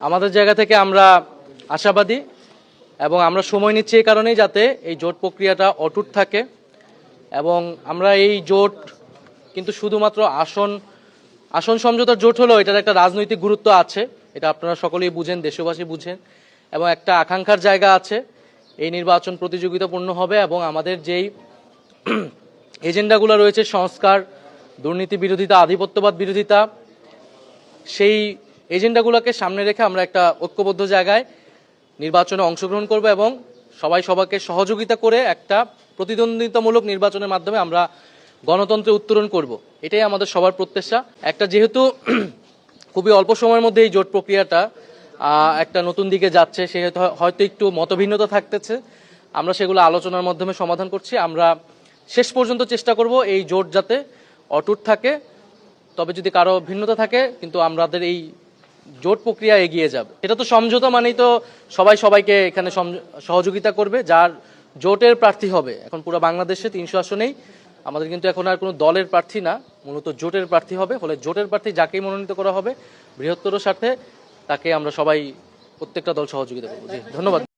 আমাদের জায়গা থেকে আমরা আশাবাদী এবং আমরা সময় নিচ্ছি এই কারণেই যাতে এই জোট প্রক্রিয়াটা অটুট থাকে এবং আমরা এই জোট কিন্তু শুধুমাত্র আসন সমঝোতার জোট হলো এটার একটা রাজনৈতিক গুরুত্ব আছে, এটা আপনারা সকলেই বুঝেন, দেশবাসী বুঝেন এবং একটা আকাঙ্ক্ষার জায়গা আছে। এই নির্বাচন প্রতিযোগিতাপূর্ণ হবে এবং আমাদের যেই এজেন্ডাগুলো রয়েছে সংস্কার, দুর্নীতি বিরোধিতা, আধিপত্যবাদ বিরোধিতা, সেই এজেন্ডাগুলোকে সামনে রেখে আমরা একটা ঐক্যবদ্ধ জায়গায় নির্বাচনে অংশগ্রহণ করব এবং সবাই সবাইকে সহযোগিতা করে একটা প্রতিদ্বন্দ্বিতামূলক নির্বাচনের মাধ্যমে আমরা গণতন্ত্রে উত্তরণ করব। এটাই আমাদের সবার প্রত্যাশা। একটা যেহেতু খুবই অল্প সময়ের মধ্যে এই জোট প্রক্রিয়াটা একটা নতুন দিকে যাচ্ছে, সেহেতু হয়তো একটু মতভিন্নতা থাকতেছে, আমরা সেগুলো আলোচনার মাধ্যমে সমাধান করছি। আমরা শেষ পর্যন্ত চেষ্টা করব এই জোট যাতে অটুট থাকে, তবে যদি কারো ভিন্নতা থাকে কিন্তু আমাদের এই জোট প্রক্রিয়া এগিয়ে যাবে। এটা তো সমঝোতা মানেই তো সবাই সবাইকে এখানে সহযোগিতা করবে, যার জোটের প্রার্থী হবে। এখন পুরো বাংলাদেশে 300 আসনেই আমাদের কিন্তু এখন আর কোনো দলের প্রার্থী না, মূলত জোটের প্রার্থী হবে। ফলে জোটের প্রার্থী যাকেই মনোনীত করা হবে বৃহত্তর স্বার্থে তাকে আমরা সবাই প্রত্যেকটা দল সহযোগিতা করবো। জি, ধন্যবাদ।